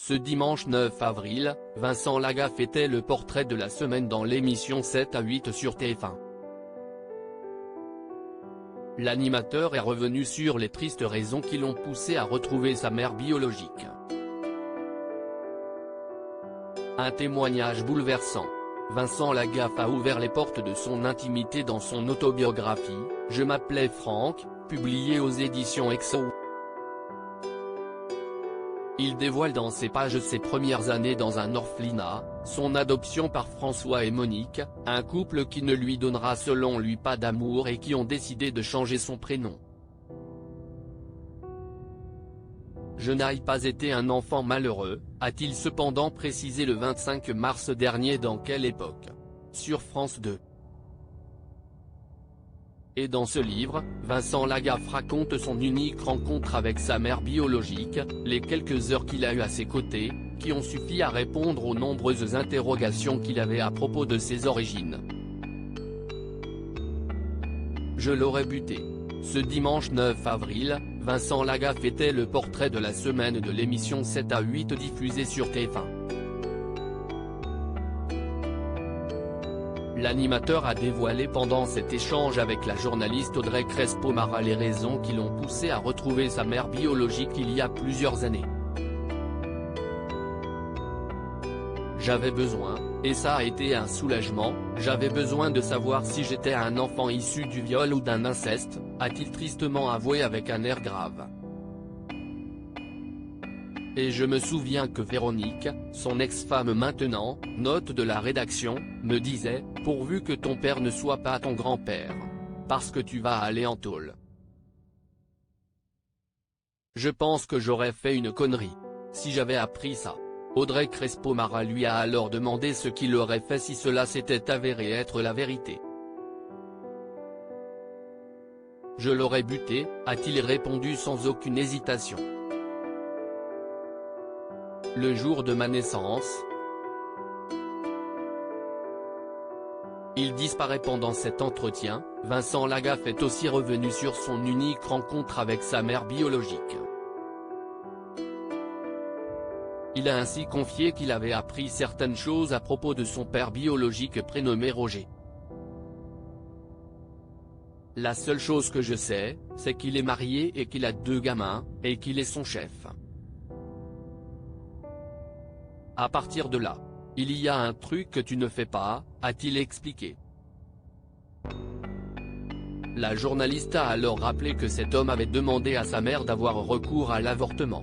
Ce dimanche 9 avril, Vincent Lagaffe était le portrait de la semaine dans l'émission 7 à 8 sur TF1. L'animateur est revenu sur les tristes raisons qui l'ont poussé à retrouver sa mère biologique. Un témoignage bouleversant. Vincent Lagaffe a ouvert les portes de son intimité dans son autobiographie, « Je m'appelais Franck », publiée aux éditions EXO. Il dévoile dans ses pages ses premières années dans un orphelinat, son adoption par François et Monique, un couple qui ne lui donnera selon lui pas d'amour et qui ont décidé de changer son prénom. « Je n'ai pas été un enfant malheureux », a-t-il cependant précisé le 25 mars dernier dans Quelle époque ? Sur France 2. Et dans ce livre, Vincent Lagaffe raconte son unique rencontre avec sa mère biologique, les quelques heures qu'il a eues à ses côtés, qui ont suffi à répondre aux nombreuses interrogations qu'il avait à propos de ses origines. Je l'aurais buté. Ce dimanche 9 avril, Vincent Lagaffe était le portrait de la semaine de l'émission 7 à 8 diffusée sur TF1. L'animateur a dévoilé pendant cet échange avec la journaliste Audrey Crespo-Mara les raisons qui l'ont poussé à retrouver sa mère biologique il y a plusieurs années. J'avais besoin, et ça a été un soulagement, j'avais besoin de savoir si j'étais un enfant issu du viol ou d'un inceste, a-t-il tristement avoué avec un air grave. Et je me souviens que Véronique, son ex-femme maintenant, note de la rédaction, me disait, pourvu que ton père ne soit pas ton grand-père. Parce que tu vas aller en tôle. Je pense que j'aurais fait une connerie. Si j'avais appris ça. Audrey Crespo-Mara lui a alors demandé ce qu'il aurait fait si cela s'était avéré être la vérité. Je l'aurais buté, a-t-il répondu sans aucune hésitation. Le jour de ma naissance. Il disparaît pendant cet entretien. Vincent Lagaffe est aussi revenu sur son unique rencontre avec sa mère biologique. Il a ainsi confié qu'il avait appris certaines choses à propos de son père biologique prénommé Roger. La seule chose que je sais, c'est qu'il est marié et qu'il a 2 gamins, et qu'il est son chef. À partir de là, il y a un truc que tu ne fais pas, a-t-il expliqué. La journaliste a alors rappelé que cet homme avait demandé à sa mère d'avoir recours à l'avortement.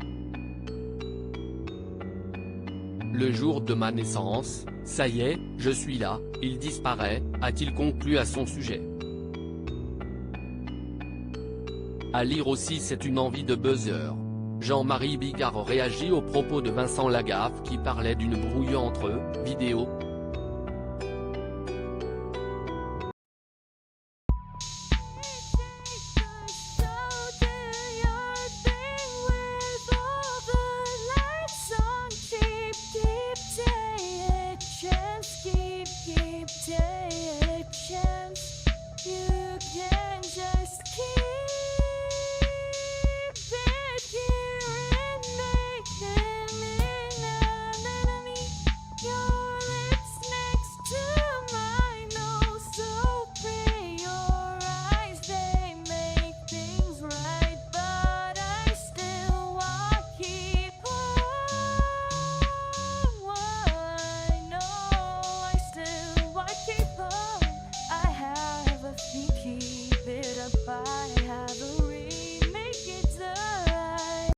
Le jour de ma naissance, ça y est, je suis là, il disparaît, a-t-il conclu à son sujet. À lire aussi c'est une envie de buzzer. Jean-Marie Bigard réagit aux propos de Vincent Lagaffe qui parlait d'une brouille entre eux, vidéo,